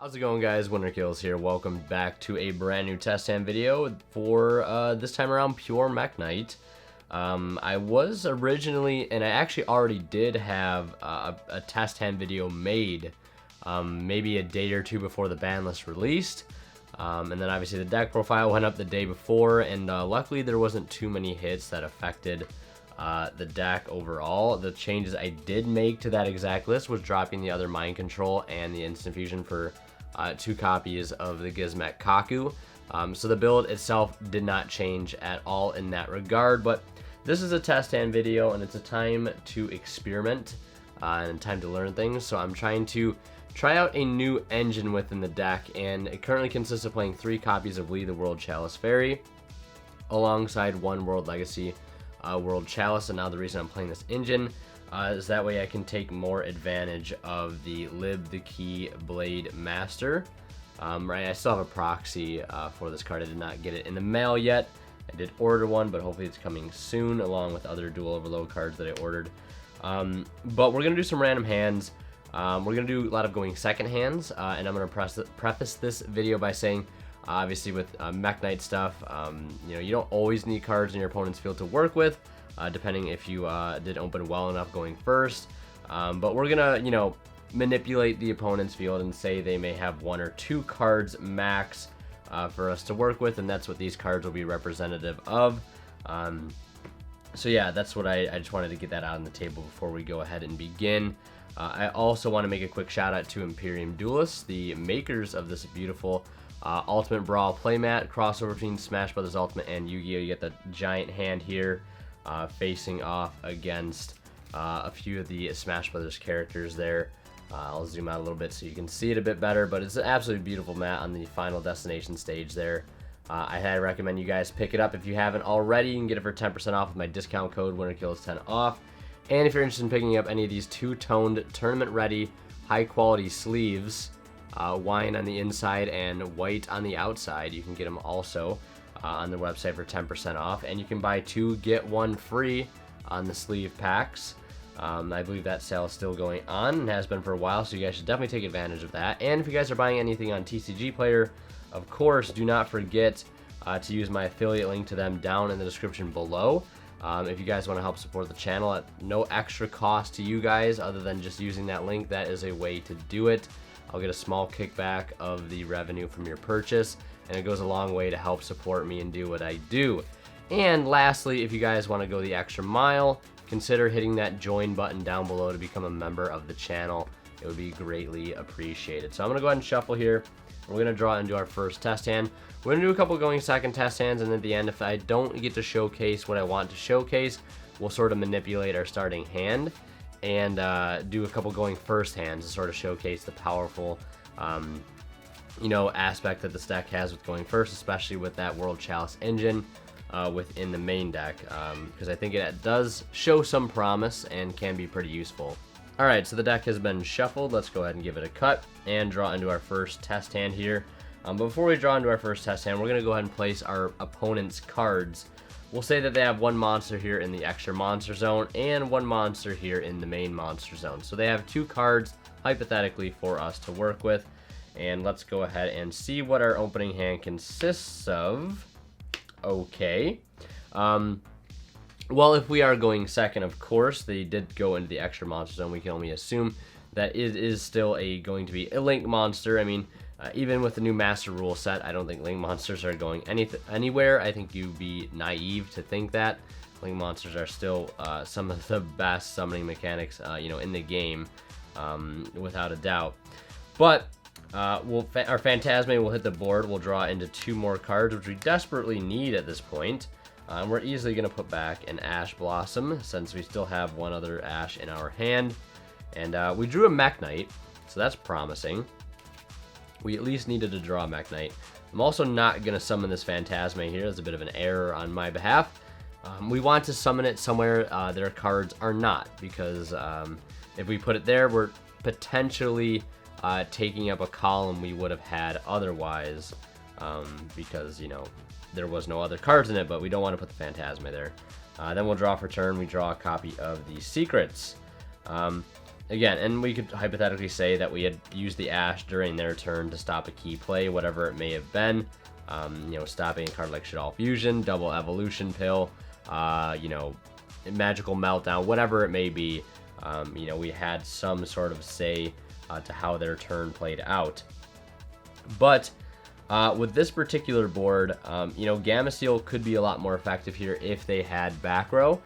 How's it going, guys? Winterkills here. Welcome back to a brand new test hand video for this time around pure Mekk Knight. I was originally, and I actually already did have a test hand video made maybe a day or two before the ban list released. And then obviously the deck profile went up the day before, and luckily there wasn't too many hits that affected the deck overall. The changes I did make to that exact list was dropping the other mind control and the instant fusion for 2 copies of the gizmek kaku. So the build itself did not change at all in that regard, but this is a test hand video and it's a time to experiment and time to learn things. So I'm trying to try out a new engine within the deck, and it currently consists of playing 3 copies of Lee the World Chalice Fairy alongside 1 World Legacy World Chalice. And now the reason I'm playing this engine is that way I can take more advantage of the Lib the Key Blademaster. Right, I still have a proxy for this card. I did not get it in the mail yet. I did order one, but hopefully it's coming soon, along with other dual overload cards that I ordered. But we're gonna do some random hands. We're gonna do a lot of going second hands, and I'm gonna preface this video by saying, obviously with Mekk Knight stuff, you know, you don't always need cards in your opponent's field to work with, depending if you did open well enough going first. But we're gonna, you know, manipulate the opponent's field and say they may have 1 or 2 cards max for us to work with, and that's what these cards will be representative of. So yeah, that's what I just wanted to get that out on the table before we go ahead and begin. I also want to make a quick shout out to Imperium Duelists, the makers of this beautiful Ultimate Brawl playmat, crossover between Smash Brothers Ultimate and Yu-Gi-Oh! You get the giant hand here facing off against a few of the Smash Brothers characters there. I'll zoom out a little bit so you can see it a bit better, but it's an absolutely beautiful mat on the final destination stage there. I highly recommend you guys pick it up if you haven't already. You can get it for 10% off with my discount code WinterKills10 off. And if you're interested in picking up any of these 2-toned, tournament-ready, high-quality sleeves, wine on the inside and white on the outside, you can get them also on their website for 10% off. And you can buy 2, get 1 free on the sleeve packs. I believe that sale is still going on and has been for a while, so you guys should definitely take advantage of that. And if you guys are buying anything on TCG Player, of course, do not forget to use my affiliate link to them down in the description below. If you guys want to help support the channel at no extra cost to you guys other than just using that link, that is a way to do it. I'll get a small kickback of the revenue from your purchase, and it goes a long way to help support me and do what I do. And lastly, if you guys want to go the extra mile, consider hitting that join button down below to become a member of the channel. It would be greatly appreciated. So I'm going to go ahead and shuffle here. We're going to draw into our first test hand. We're going to do a couple going second test hands, and at the end, if I don't get to showcase what I want to showcase, we'll sort of manipulate our starting hand and do a couple going first hands to sort of showcase the powerful, you know, aspect that this deck has with going first, especially with that World Chalice engine within the main deck, because I think it does show some promise and can be pretty useful. Alright, so the deck has been shuffled. Let's go ahead and give it a cut and draw into our first test hand here. But before we draw into our first test hand, we're going to go ahead and place our opponent's cards. We'll say that they have 1 monster here in the extra monster zone and 1 monster here in the main monster zone. So they have 2 cards, hypothetically, for us to work with. And let's go ahead and see what our opening hand consists of. Okay. Well, if we are going second, of course, they did go into the extra monster zone. We can only assume that it is still going to be a link monster. I mean, even with the new master rule set, I don't think link monsters are going anywhere. I think you'd be naive to think that. Link monsters are still some of the best summoning mechanics, you know, in the game, without a doubt. But our phantazmay will hit the board. We'll draw into 2 more cards, which we desperately need at this point. We're easily going to put back an Ash Blossom, since we still have 1 other Ash in our hand. And we drew a Mekk Knight, so that's promising. We at least needed to draw a Mekk Knight. I'm also not going to summon this phantazmay here. There's a bit of an error on my behalf. We want to summon it somewhere their cards are not, because if we put it there, we're potentially taking up a column we would have had otherwise, because, you know, there was no other cards in it, but we don't want to put the phantazmay there. Then we'll draw for turn. We draw a copy of the secrets. again, and we could hypothetically say that we had used the Ash during their turn to stop a key play, whatever it may have been. You know, stopping a card like Shaddoll Fusion, Double Evolution Pill, you know, Magical Meltdown, whatever it may be. You know, we had some sort of say to how their turn played out. But with this particular board, you know, gameciel could be a lot more effective here if they had back row,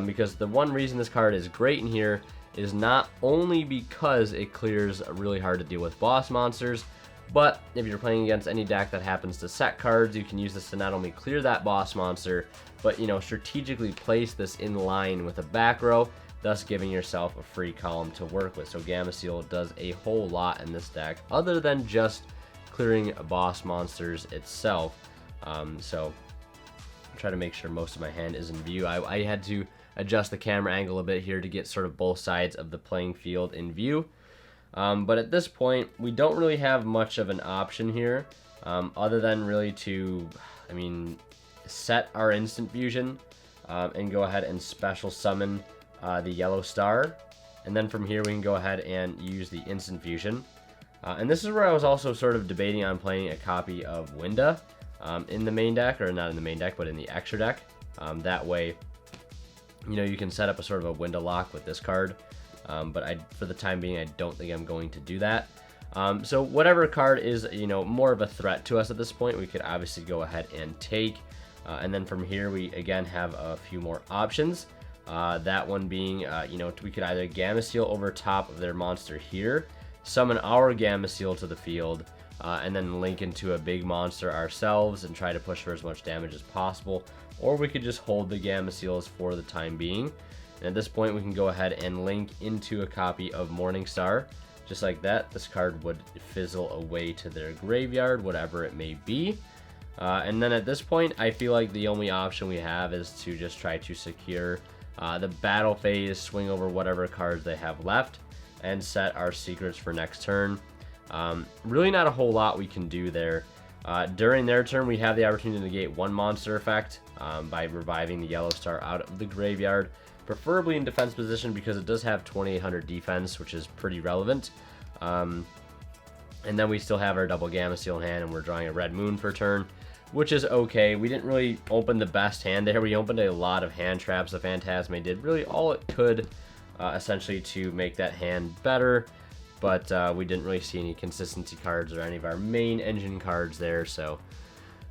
because the one reason this card is great in here is not only because it clears really hard to deal with boss monsters, but if you're playing against any deck that happens to set cards, you can use this to not only clear that boss monster, but, you know, strategically place this in line with a back row, thus giving yourself a free column to work with. So gameciel does a whole lot in this deck, other than just clearing boss monsters itself. So try to make sure most of my hand is in view. I had to adjust the camera angle a bit here to get sort of both sides of the playing field in view. But at this point, we don't really have much of an option here, other than really to, I mean, set our instant fusion and go ahead and special summon the yellow star. And then from here, we can go ahead and use the instant fusion. And this is where I was also sort of debating on playing a copy of Winda in the main deck, or not in the main deck, but in the extra deck. That way, you know, you can set up a sort of a Winda lock with this card. But for the time being, I don't think I'm going to do that. So whatever card is, you know, more of a threat to us at this point, we could obviously go ahead and take. And then from here, we again have a few more options. That one being, you know, we could either gameciel over top of their monster here, summon our gameciel to the field, and then link into a big monster ourselves and try to push for as much damage as possible. Or we could just hold the gameciels for the time being. And at this point, we can go ahead and link into a copy of Morningstar. Just like that, this card would fizzle away to their graveyard, whatever it may be. And then at this point, I feel like the only option we have is to just try to secure the battle phase, swing over whatever cards they have left, and set our secrets for next turn. Really not a whole lot we can do there. During their turn, we have the opportunity to negate one monster effect by reviving the yellow star out of the graveyard, preferably in defense position because it does have 2800 defense, which is pretty relevant. And then we still have our double gameciel in hand, and we're drawing a red moon per turn, which is okay. We didn't really open the best hand there. We opened a lot of hand traps. The phantazmay did really all it could, essentially, to make that hand better, but we didn't really see any consistency cards or any of our main engine cards there, so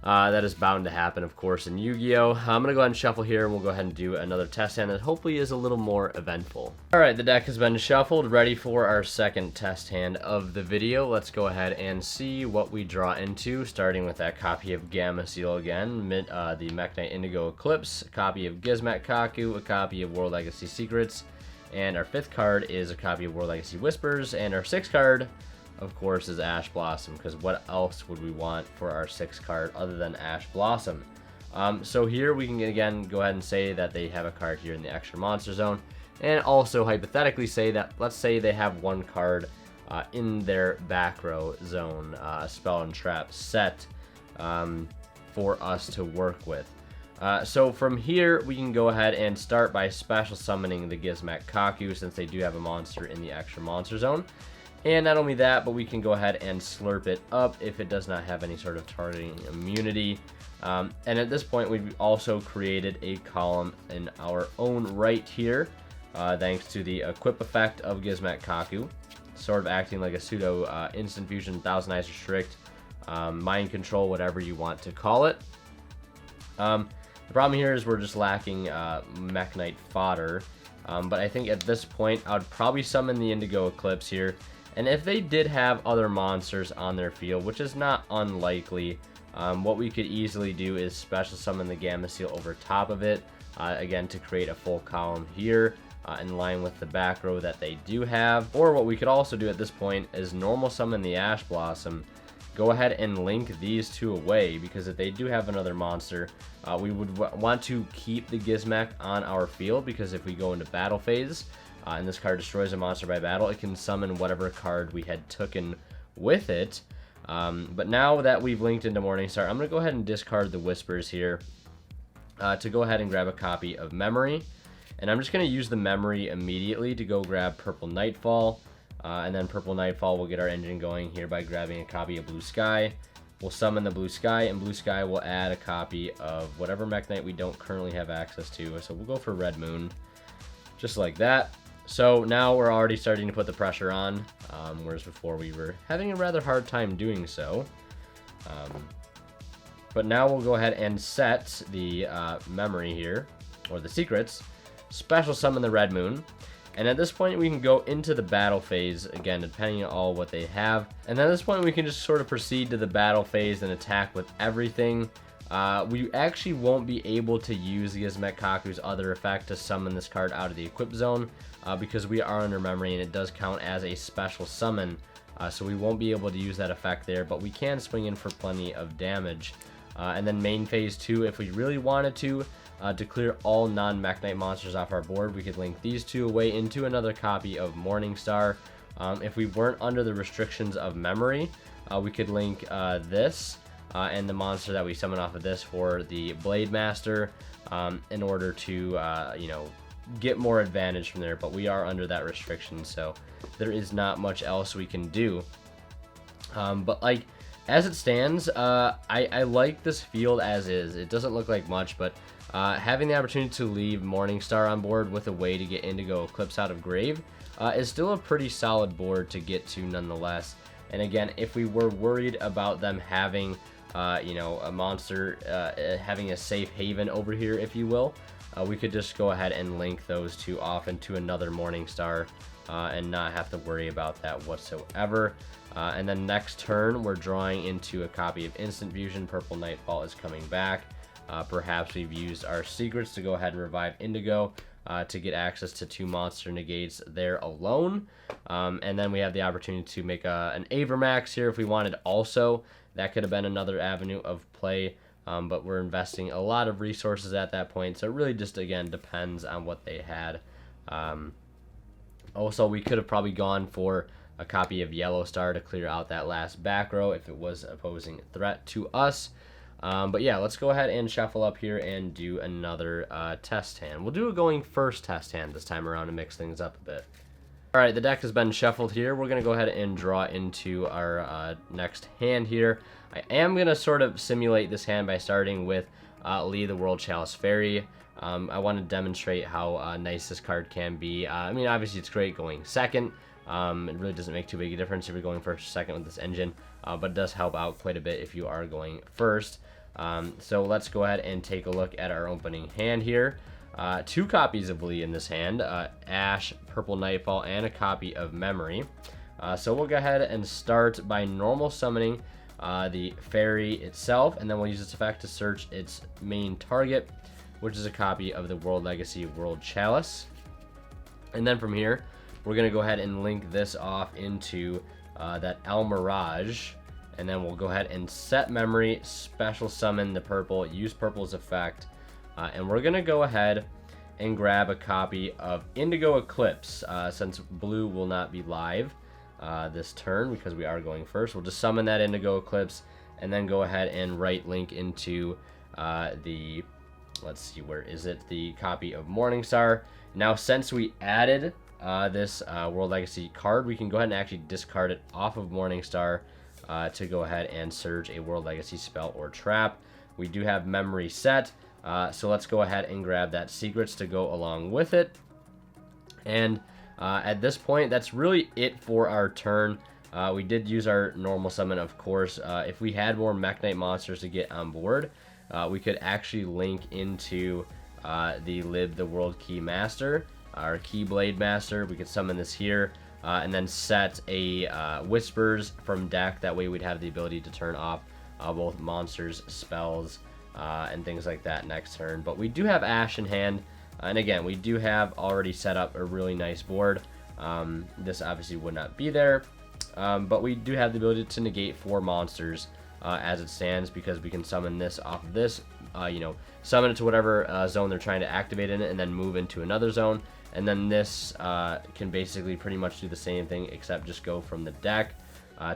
that is bound to happen, of course, in Yu-Gi-Oh! I'm going to go ahead and shuffle here, and we'll go ahead and do another test hand that hopefully is a little more eventful. Alright, the deck has been shuffled, ready for our second test hand of the video. Let's go ahead and see what we draw into, starting with that copy of gameciel again, the Mekk Indigo Eclipse, a copy of Gizmek Kaku, a copy of World Legacy Secrets, and our fifth card is a copy of World Legacy Whispers, and our sixth card, of course, is Ash Blossom, because what else would we want for our sixth card other than Ash Blossom? So here we can again go ahead and say that they have a card here in the extra monster zone, and also hypothetically say that, let's say they have one card in their back row zone, spell and trap set for us to work with. So from here, we can go ahead and start by special summoning the Gizmek Kaku, since they do have a monster in the extra monster zone. And not only that, but we can go ahead and slurp it up if it does not have any sort of targeting immunity. And at this point, we've also created a column in our own right here, thanks to the equip effect of Gizmek Kaku, sort of acting like a pseudo instant fusion, Thousand Eyes Restrict, mind control, whatever you want to call it. The problem here is we're just lacking Mekk Knight fodder, but I think at this point, I would probably summon the Indigo Eclipse here. And if they did have other monsters on their field, which is not unlikely, what we could easily do is special summon the gameciel over top of it, again, to create a full column here, in line with the back row that they do have. Or what we could also do at this point is normal summon the Ash Blossom, go ahead and link these two away, because if they do have another monster, we would want to keep the Gizmek on our field, because if we go into battle phase, and this card destroys a monster by battle, it can summon whatever card we had taken with it. But now that we've linked into Morningstar, I'm going to go ahead and discard the Whispers here to go ahead and grab a copy of Memory. And I'm just going to use the memory immediately to go grab purple nightfall. And then purple nightfall will get our engine going here by grabbing a copy of blue sky. We'll summon the blue sky, and blue sky will add a copy of whatever Mekk Knight we don't currently have access to. So we'll go for red moon, just like that. So now we're already starting to put the pressure on, whereas before we were having a rather hard time doing so. But now we'll go ahead and set the memory here, or the secrets, special summon the red moon. And at this point, we can go into the battle phase, again, depending on all what they have. And at this point, we can just sort of proceed to the battle phase and attack with everything. We actually won't be able to use the gizmek kaku's other effect to summon this card out of the equip zone, because we are under memory, and it does count as a special summon. So we won't be able to use that effect there, but we can swing in for plenty of damage. And then main phase 2, if we really wanted to clear all non-Mekk Knight monsters off our board, we could link these two away into another copy of Morningstar. If we weren't under the restrictions of memory, we could link this and the monster that we summon off of this for the blademaster, in order to get more advantage from there. But we are under that restriction, so there is not much else we can do. But like, as it stands, I like this field as is. It doesn't look like much, but having the opportunity to leave Morningstar on board with a way to get Indigo Eclipse out of grave is still a pretty solid board to get to nonetheless. And again, if we were worried about them having a monster having a safe haven over here, if you will, we could just go ahead and link those two off into another Morningstar and not have to worry about that whatsoever. And then next turn, we're drawing into a copy of Instant Fusion. Purple Nightfall is coming back. Perhaps we've used our secrets to go ahead and revive Indigo to get access to 2 monster negates there alone. And then we have the opportunity to make an avramax here if we wanted also. That could have been another avenue of play, but we're investing a lot of resources at that point. So it really just, again, depends on what they had. Also, we could have probably gone for a copy of Yellow Star to clear out that last back row if it was opposing threat to us. But yeah, let's go ahead and shuffle up here and do another test hand. We'll do a going first test hand this time around to mix things up a bit. Alright, the deck has been shuffled here. We're going to go ahead and draw into our next hand here. I am going to sort of simulate this hand by starting with Lee the World Chalice Fairy. I want to demonstrate how nice this card can be. I mean, obviously it's great going second. It really doesn't make too big a difference if you're going first or second with this engine, but it does help out quite a bit if you are going first. So let's go ahead and take a look at our opening hand here. 2 copies of Lee in this hand, Ash, Purple Nightfall, and a copy of Memory. So we'll go ahead and start by normal summoning the fairy itself, and then we'll use this effect to search its main target, which is a copy of the World Legacy World Chalice. And then from here, we're going to go ahead and link this off into that almiraj. And then we'll go ahead and set memory, special summon the purple, use purple's effect. And we're going to go ahead and grab a copy of Indigo Eclipse. Since blue will not be live this turn because we are going first, we'll just summon that Indigo Eclipse and then go ahead and right link into the, let's see, where is it? The copy of Morningstar. Now, since we added this World Legacy card, we can go ahead and actually discard it off of Morningstar to go ahead and surge a World Legacy spell or trap. We do have memory set, so let's go ahead and grab that secrets to go along with it. And at this point, that's really it for our turn. We did use our normal summon, of course. If we had more Mekk Knight monsters to get on board, we could actually link into the Lib the World Key Master, our Key Blade Master. We could summon this here. And then set a Whispers from deck. That way we'd have the ability to turn off both monsters, spells, and things like that next turn. But we do have Ash in hand. And again, we do have already set up a really nice board. This obviously would not be there. But we do have the ability to negate 4 monsters as it stands, because we can summon this off of this. Summon it to whatever zone they're trying to activate in it and then move into another zone. And then this can basically pretty much do the same thing, except just go from the deck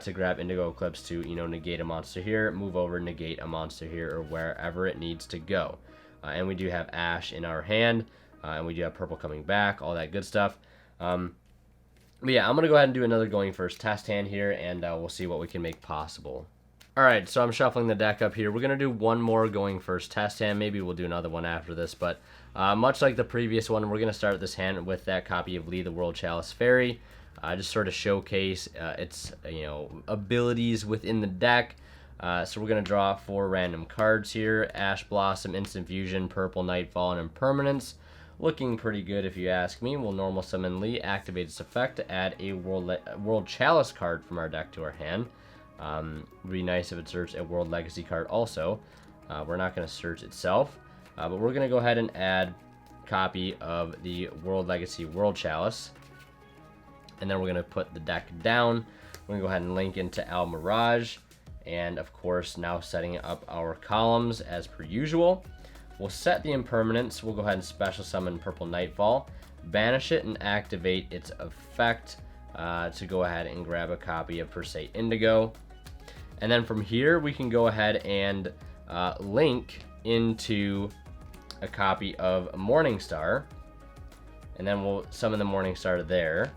to grab Indigo Eclipse to, negate a monster here, move over, negate a monster here, or wherever it needs to go. And we do have Ash in our hand. And we do have purple coming back, all that good stuff. But yeah, I'm going to go ahead and do another going first test hand here, and we'll see what we can make possible. Alright, so I'm shuffling the deck up here. We're going to do one more going first test hand. Maybe we'll do another one after this, but much like the previous one, we're going to start this hand with that copy of Lee the World Chalice Fairy. Just sort of showcase its abilities within the deck. So we're going to draw 4 random cards here. Ash Blossom, Instant Fusion, Purple Knightfall, and Impermanence. Looking pretty good if you ask me. We'll normal summon Lee, activate its effect to add a World Chalice card from our deck to our hand. Would be nice if it searched a World Legacy card also. We're not going to search itself, but we're going to go ahead and add a copy of the World Legacy World Chalice. And then we're going to put the deck down. We're going to go ahead and link into almiraj. And of course, now setting up our columns as per usual. We'll set the impermanence. We'll go ahead and special summon Purple Knightfall, banish it, and activate its effect to go ahead and grab a copy of per se indigo. And then from here, we can go ahead and link into a copy of Morningstar. And then we'll summon the Morningstar there.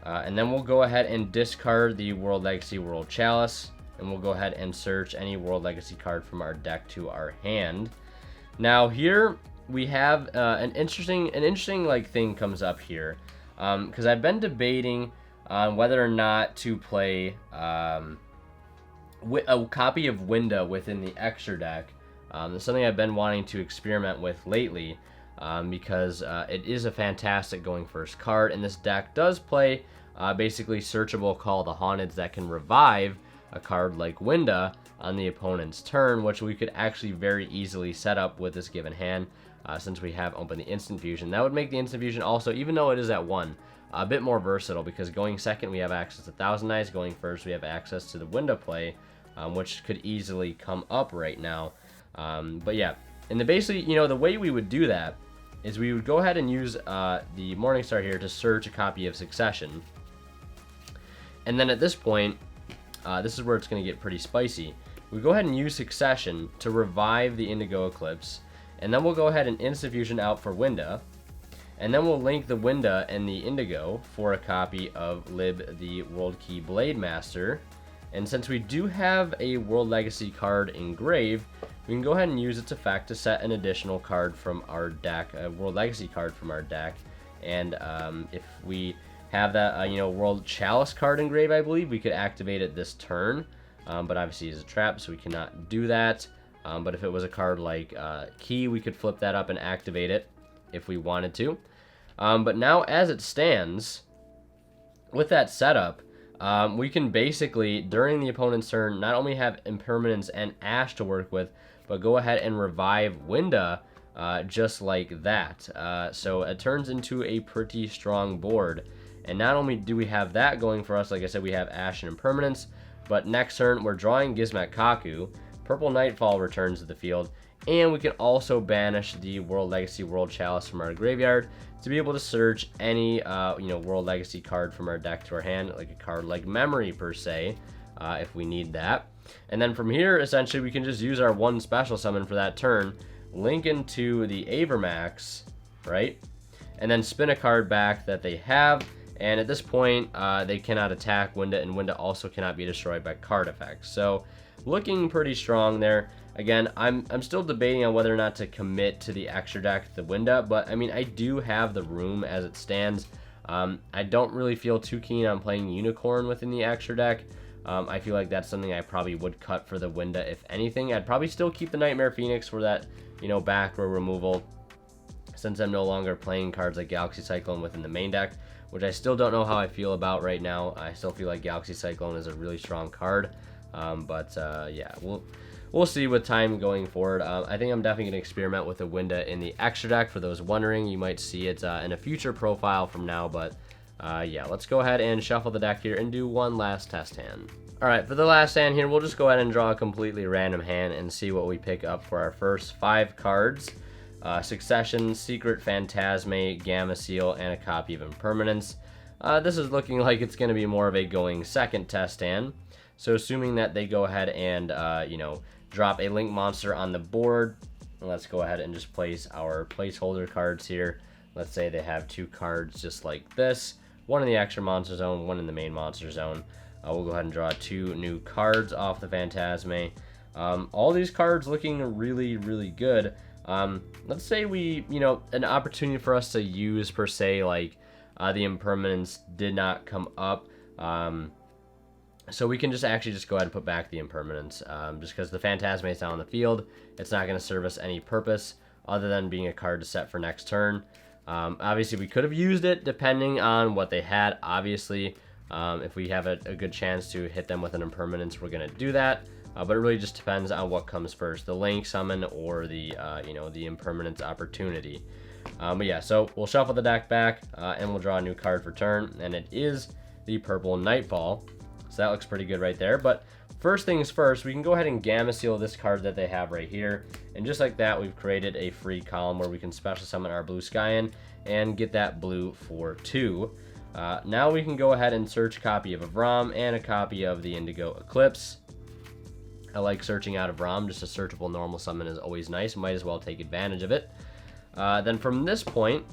And then we'll go ahead and discard the World Legacy World Chalice. And we'll go ahead and search any World Legacy card from our deck to our hand. Now here we have an interesting like thing comes up here, because I've been debating on whether or not to play a copy of Winda within the extra deck. It's something I've been wanting to experiment with lately, because it is a fantastic going first card, and this deck does play basically searchable Call the Haunteds that can revive a card like Winda on the opponent's turn, which we could actually very easily set up with this given hand, since we have opened the instant fusion. That would make the instant fusion also, even though it is at 1, a bit more versatile, because going second we have access to Thousand Eyes, going first we have access to the Winda play, which could easily come up right now. But yeah, and basically, the way we would do that is we would go ahead and use the Morningstar here to search a copy of Succession. And then at this point, this is where it's going to get pretty spicy. We go ahead and use Succession to revive the Indigo Eclipse, and then we'll go ahead and instant fusion out for Winda, and then we'll link the Winda and the Indigo for a copy of Lib the World Key Blademaster. And since we do have a World Legacy card engraved, we can go ahead and use its effect to set an additional card from our deck, a World Legacy card from our deck. And if we have that World Chalice card engraved, I believe we could activate it this turn, but obviously it's a trap, so we cannot do that. But if it was a card like Key, we could flip that up and activate it if we wanted to. But now as it stands, with that setup, we can basically, during the opponent's turn, not only have Impermanence and Ash to work with, but go ahead and revive Winda just like that. So it turns into a pretty strong board. And not only do we have that going for us, like I said, we have Ash and Impermanence, but next turn we're drawing Gizmek Kaku, Purple Knightfall returns to the field, and we can also banish the World Legacy World Chalice from our graveyard to be able to search any World Legacy card from our deck to our hand, like a card like Memory per se, if we need that. And then from here, essentially, we can just use our one special summon for that turn, link into the avramax, right? And then spin a card back that they have. And at this point, they cannot attack Winda, and Winda also cannot be destroyed by card effects. So, looking pretty strong there. Again, I'm still debating on whether or not to commit to the extra deck, the Winda, but I mean, I do have the room as it stands. I don't really feel too keen on playing Unicorn within the extra deck. I feel like that's something I probably would cut for the Winda, if anything. I'd probably still keep the Nightmare Phoenix for that, back row removal, since I'm no longer playing cards like Galaxy Cyclone within the main deck, which I still don't know how I feel about right now. I still feel like Galaxy Cyclone is a really strong card, yeah, we'll see with time going forward. I think I'm definitely going to experiment with the Winda in the extra deck. For those wondering, you might see it in a future profile from now, but yeah, let's go ahead and shuffle the deck here and do one last test hand. Alright, for the last hand here, we'll just go ahead and draw a completely random hand and see what we pick up for our first 5 cards. Succession, Secret Phantazmay, Gameciel, and a copy of Impermanence. This is looking like it's going to be more of a going second test hand. So assuming that they go ahead and, drop a link monster on the board, let's go ahead and just place our placeholder cards here. Let's say they have 2 cards just like this, one in the extra monster zone, one in the main monster zone. We'll go ahead and draw 2 new cards off the phantazmay. All these cards looking really, really good. Let's say we, an opportunity for us to use per se, like the impermanence did not come up. So we can just go ahead and put back the impermanence, just because the phantazmay is not on the field. It's not going to serve us any purpose other than being a card to set for next turn. Obviously, we could have used it depending on what they had. Obviously, if we have a good chance to hit them with an impermanence, we're going to do that. But it really just depends on what comes first, the link summon or the the impermanence opportunity. But yeah, so we'll shuffle the deck back and we'll draw a new card for turn, and it is the purple Knightfall. So that looks pretty good right there. But first things first, we can go ahead and gameciel this card that they have right here. And just like that, we've created a free column where we can special summon our blue sky in and get that blue for 2. Now we can go ahead and search a copy of Avram and a copy of the Indigo Eclipse. I like searching out Avram. Just a searchable normal summon is always nice. Might as well take advantage of it. Then from this point,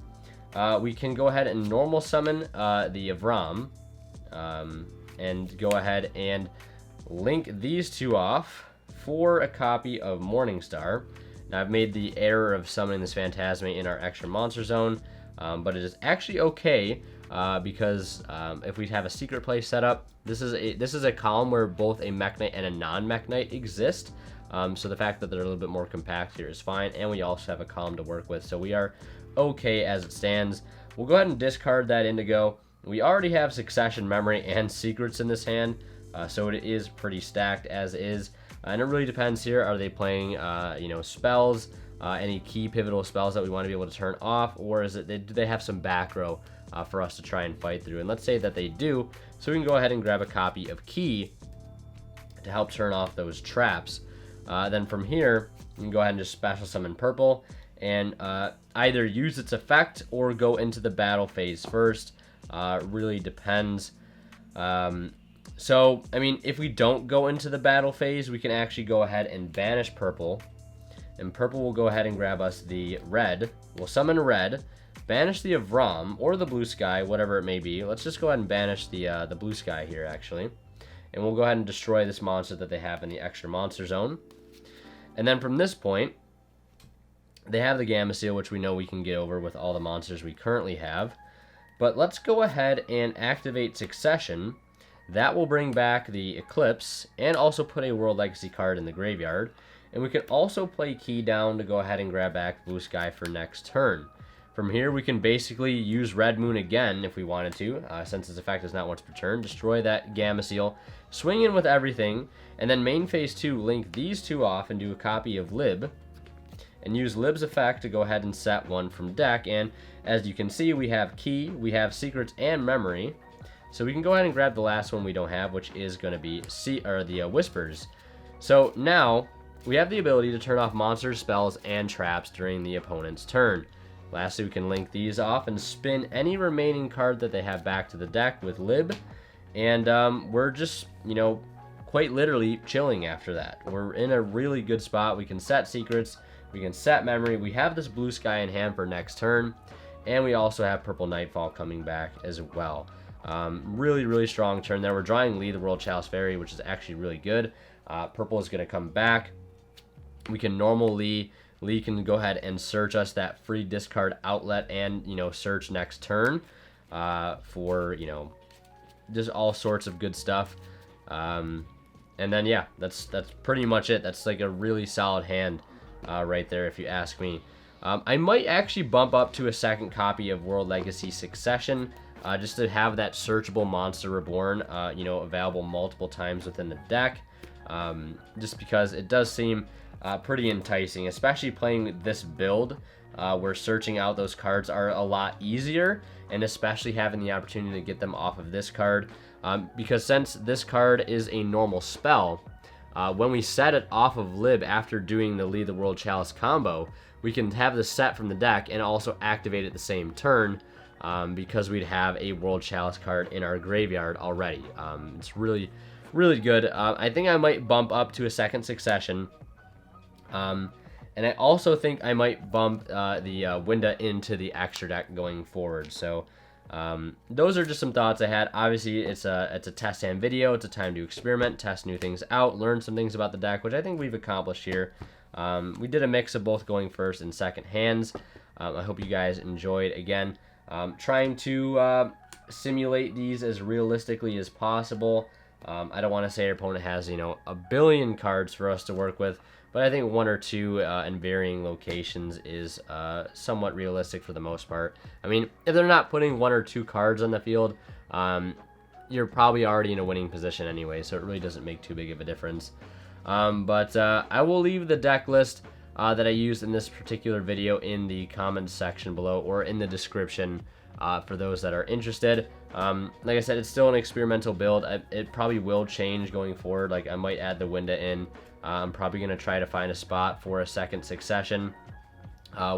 we can go ahead and normal summon the Avram. And go ahead and link these 2 off for a copy of Morningstar. Now I've made the error of summoning this phantazmay in our extra monster zone, but it is actually okay because if we have a secret place set up, this is a column where both a Mekk Knight and a non-Mekk Knight exist. So the fact that they're a little bit more compact here is fine, and we also have a column to work with, so we are okay as it stands. We'll go ahead and discard that indigo. We already have succession memory and secrets in this hand, so it is pretty stacked as is. And it really depends here. Are they playing, spells, any key pivotal spells that we want to be able to turn off, or do they have some back row for us to try and fight through? And let's say that they do, so we can go ahead and grab a copy of key to help turn off those traps. Then from here, we can go ahead and just special summon purple and either use its effect or go into the battle phase first. Really depends. So, I mean, if we don't go into the battle phase, we can actually go ahead and banish purple. And purple will go ahead and grab us the red. We'll summon red, banish the Avram, or the blue sky, whatever it may be. Let's just go ahead and banish the blue sky here, actually. And we'll go ahead and destroy this monster that they have in the extra monster zone. And then from this point, they have the gameciel, which we know we can get over with all the monsters we currently have. But let's go ahead and activate Succession. That will bring back the Eclipse and also put a World Legacy card in the graveyard. And we can also play Key down to go ahead and grab back Blue Sky for next turn. From here, we can basically use Red Moon again if we wanted to, since its effect is not once per turn. Destroy that gameciel, swing in with everything, and then main phase 2, link these 2 off and do a copy of Lib. And use Lib's effect to go ahead and set 1 from deck. And as you can see, we have Key, we have Secrets, and Memory. So we can go ahead and grab the last one we don't have, which is going to be the Whispers. So now, we have the ability to turn off monsters, spells, and traps during the opponent's turn. Lastly, we can link these off and spin any remaining card that they have back to the deck with Lib. And we're just, quite literally chilling after that. We're in a really good spot. We can set Secrets. We can set Memory. We have this Blue Sky in hand for next turn. And we also have Purple Knightfall coming back as well. Really, really strong turn there. We're drawing Lee the World Chalice Fairy, which is actually really good. Purple is going to come back. We can normal Lee. Lee can go ahead and search us that free discard outlet and, search next turn for, just all sorts of good stuff. And then, yeah, that's pretty much it. That's like a really solid hand right there, if you ask me. I might actually bump up to a second copy of World Legacy Succession just to have that searchable Monster Reborn, available multiple times within the deck. Just because it does seem pretty enticing, especially playing this build where searching out those cards are a lot easier, and especially having the opportunity to get them off of this card. Because since this card is a normal spell, when we set it off of Lib after doing the Lead the World Chalice combo, we can have the set from the deck and also activate it the same turn because we'd have a World Chalice card in our graveyard already. It's really, really good. I think I might bump up to a second Succession. And I also think I might bump the winda into the extra deck going forward. So those are just some thoughts I had. Obviously, it's a test hand video. It's a time to experiment, test new things out, learn some things about the deck, which I think we've accomplished here. We did a mix of both going first and second hands. I hope you guys enjoyed. Again, trying to simulate these as realistically as possible. I don't want to say our opponent has, you know, a billion cards for us to work with, but I think one or two in varying locations is somewhat realistic for the most part. I mean, if they're not putting one or two cards on the field, you're probably already in a winning position anyway, so it really doesn't make too big of a difference. But I will leave the deck list that I used in this particular video in the comments section below or in the description for those that are interested. Like I said, it's still an experimental build. It probably will change going forward. Like, I might add the winda in. I'm probably going to try to find a spot for a second succession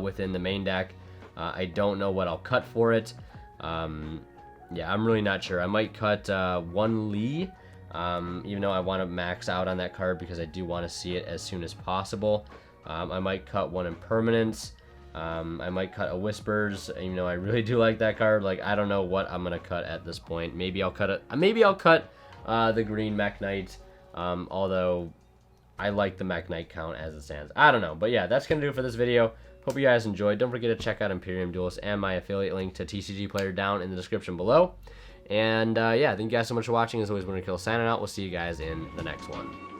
within the main deck. I don't know what I'll cut for it. Yeah, I'm really not sure. I might cut one Lee, even though I want to max out on that card because I do want to see it as soon as possible. I might cut one impermanence. I might cut a Whispers, even though I really do like that card. Like, I don't know what I'm gonna cut at this point. Maybe I'll cut it. Maybe I'll cut the green Mekk Knight. Although I like the Mekk Knight count as it stands. I don't know, but yeah, that's gonna do it for this video. Hope you guys enjoyed. Don't forget to check out Imperium Duelist and my affiliate link to TCG Player down in the description below. And yeah, thank you guys so much for watching. As always, WinnerKill signing out. We'll see you guys in the next one.